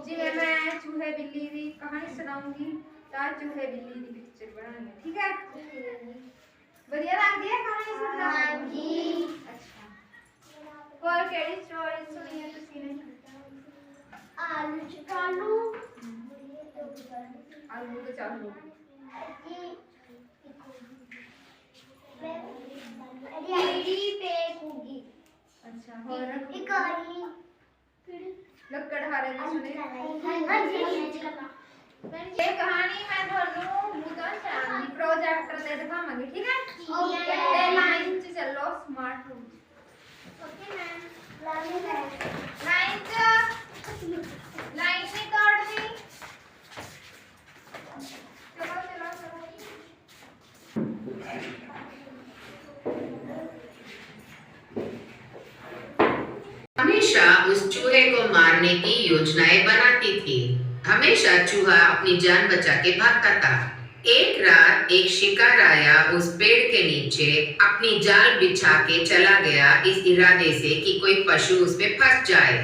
जिवें मैं चूहे बिल्ली की कहानी सुनाऊंगी तां चूहे बिल्ली की पिक्चर बनानी, ठीक है? बढ़िया लगदी है कहानी सुनना? हां जी। अच्छा, और केड़ी स्टोरी सुनी है तुसी ने? आलू चालू। आलू के चालू। रेडी पे कुगी। अच्छा, और एक कहानी लकड़हारे दी सुनी? हां जी। ये कहानी मैं थानू मुद्दा सुनाऊंगी, प्रोजेक्टर ते दिखावांगी, ठीक है? ओके। ते लाइन च चलो smart room. Okay ma'am. Line च लाइन नहीं तोड़नी। चलो चलो चलो। हमेशा उस चूहे को मारने की योजनाएं बनाती थी। हमेशा चूहा अपनी जान बचा के भागता था। एक रात एक शिकार आया उस पेड़ के नीचे अपनी जाल बिछा के चला गया इस इरादे से कि कोई पशु उस पे फंस जाए।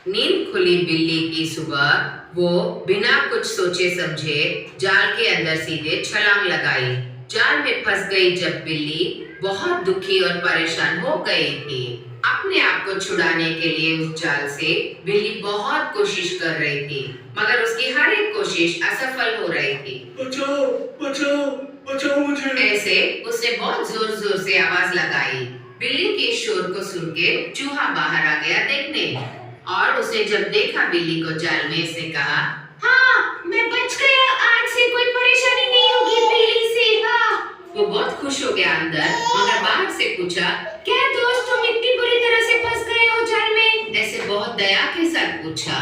नींद खुली बिल्ली की सुबह वो बिना कुछ सोचे समझे जाल के अंदर सीधे छलांग लगाई। जाल में फंस गई जब बिल्ली बहुत दुखी और परेशान हो गई थी। अपने आप को छुड़ाने के लिए उस जाल से बिल्ली बहुत कोशिश कर रही थी, मगर उसकी हर एक कोशिश असफल हो रही थी। बचाओ, बचाओ, बचाओ मुझे। ऐसे उसने बहुत जोर जोर से आवाज लगाई। बिल्ली के शोर को सुन के चूहा बाहर आ गया देखने, और उसने जब देखा बिल्ली को जाल में, इसने कहा, हाँ, मैं बच गया, आज से कोई परेशानी नहीं होगी बिल्ली से। हाँ। वो बहुत खुश हो गया अंदर, मगर बाहर से पूछा, क्या दोस्त तुम इतनी बुरी तरह से फंस गए हो जाल में? ऐसे बहुत दया के साथ पूछा।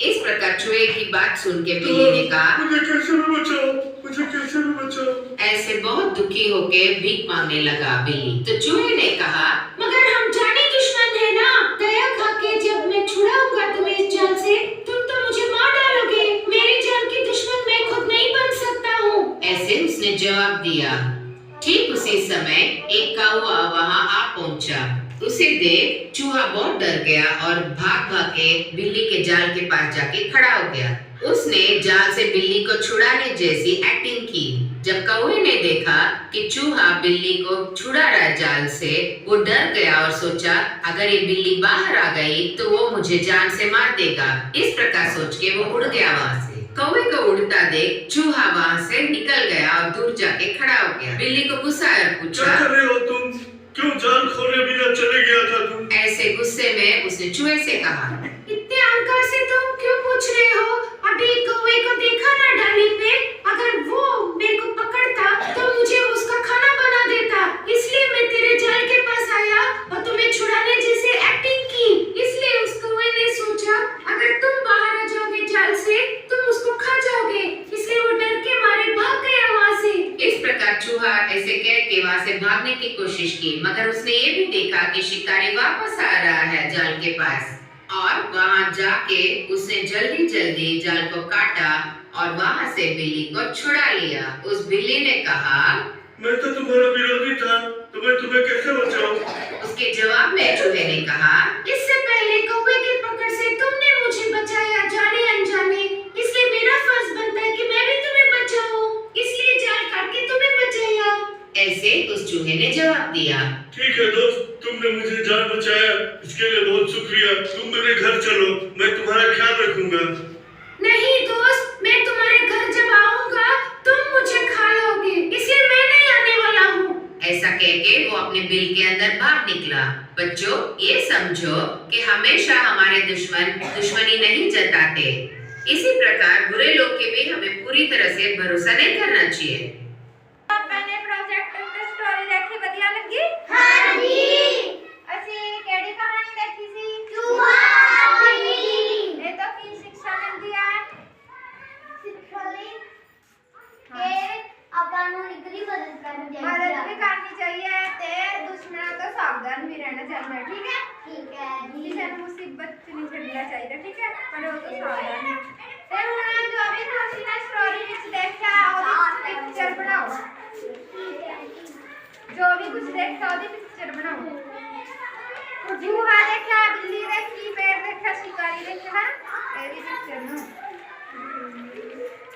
इस प्रकार चूहे की बात सुन के बिल्ली ने कहा, मुझे कैसे भी बचाओ, मुझे कैसे भी बचाओ। ऐसे बहुत दुखी होके भीख मांगने लगा बिल्ली। तो चूहे ने कहा, मगर हम जाने दुश्मन है ना, दया खा के जब मैं छुड़ाऊंगा तुम्हें इस जाल से, तुम तो मुझे मार डालोगे। मेरी जान की दुश्मन मैं खुद नहीं बन सकता हूँ। ऐसे उसने जवाब दिया। ठीक उसी समय एक कौवा वहाँ आ पहुँचा। उसे देख चूहा बहुत डर गया और भाग भाग के बिल्ली के जाल के पास जाके खड़ा हो गया। उसने जाल से बिल्ली को छुड़ाने जैसी एक्टिंग की। जब कौवे ने देखा कि चूहा बिल्ली को छुड़ा रहा है जाल से, वो डर गया और सोचा, अगर ये बिल्ली बाहर आ गई तो वो मुझे जान से मार देगा। इस प्रकार सोच के वो उड़ गया वहाँ से। कौवे को उड़ता देख चूहा वहाँ से निकल गया और दूर जाके खड़ा हो गया। बिल्ली को गुस्सा आया, पूछा, क्या कर रहे हो तुम? क्यों जान खोले बिना चले गया था तुम? ऐसे गुस्से में उसने चूहे से कहा, इतने अहंकार से तुम क्यों पूछ रहे हो? अभी कौवे को देखा ना डाली पे, अगर वो मेरे को पकड़ता तो मुझे उसका खाना बना देता। इसलिए मैं तेरे जाल के पास आया और तुम्हें छुड़ाने जैसे एक्टिंग की। इसलिए उस कौवे ने सोचा, अगर तुम बाहर आ जाओगे जाल से, तुम उसको खा जाओगे। इसलिए वो डर के मारे भाग गया वहाँ से। इस प्रकार चूहा ऐसे कह के वहाँ से भागने की कोशिश की, मगर उसने ये भी देखा कि शिकारी वापस आ रहा है जाल के पास, और वहाँ जाके उसने जल्दी जल्दी जाल को काटा और वहाँ से बिल्ली को छुड़ा लिया। उस बिल्ली ने कहा, मैं तो तुम्हारा विरोधी था, तो मैं तुम्हें कैसे बचाऊं? उसके जवाब में चूहे ने कहा, इससे पहले कौवे की पकड़ से तुमने मुझे बचाया जाने अनजाने, इसलिए मेरा फर्ज बनता है कि मैं भी तुम्हें बचाऊं। इसलिए जाल काट के तुम्हें बचाया। ऐसे उस चूहे ने जवाब दिया। ठीक है दोस्त, तुमने मुझे जान बचाया, इसके लिए बहुत शुक्रिया। तुम मेरे घर चलो, मैं तुम्हारा ख्याल रखूंगा। नहीं दोस्त, मैं तुम्हारे घर जब आऊंगा तुम मुझे खा लोगे, इसलिए मैं नहीं आने वाला हूँ। ऐसा कह के वो अपने बिल के अंदर भाग निकला। बच्चों, ये समझो कि हमेशा हमारे दुश्मन दुश्मनी नहीं जताते। इसी प्रकार बुरे लोग के भी हमें पूरी तरह से भरोसा नहीं करना चाहिए। मैंने प्रोजेक्टर पे स्टोरी देखी, बढ़िया लगी? हाँ जी। ਅਸੀਂ ਕਿਹੜੀ ਕਹਾਣੀ ਦੇਖੀ ਸੀ? चूहा बिल्ली। ਇਹ ਤੋਂ ਕੀ ਸਿੱਖਿਆ ਮਿਲਦੀ ਹੈ? सिखली के अपन ਨੂੰ इतनी मदद करनी मदद भी चाहिए। करनी चाहिए ते दुश्मनों तो सावधान भी रहना चाहिए, ठीक है? ठीक है जी। किसी ਨੂੰ मुसीबत च नहीं छड़ना चाहिए, ठीक है? पर वो तो सावधान है। ते ਹੁਣ जो भी ਤੁਸੀਂ ਨੇ स्टोरी ਵਿੱਚ ਦੇਖਿਆ ਉਹਦੀ ਪਿਕਚਰ ਬਣਾਓ। जो भी कुछ देखा ਉਹਦੀ पिक्चर बनाओ। चूहा देखा, बिल्ली देखी, पेड़ देखा, शिकारी देखा, एरी पिक्चर नो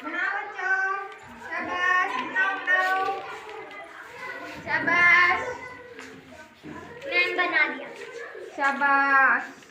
बनाओ बच्चों शाबाश बनाओ बनाओ शाबाश मैंने बना दिया शाबाश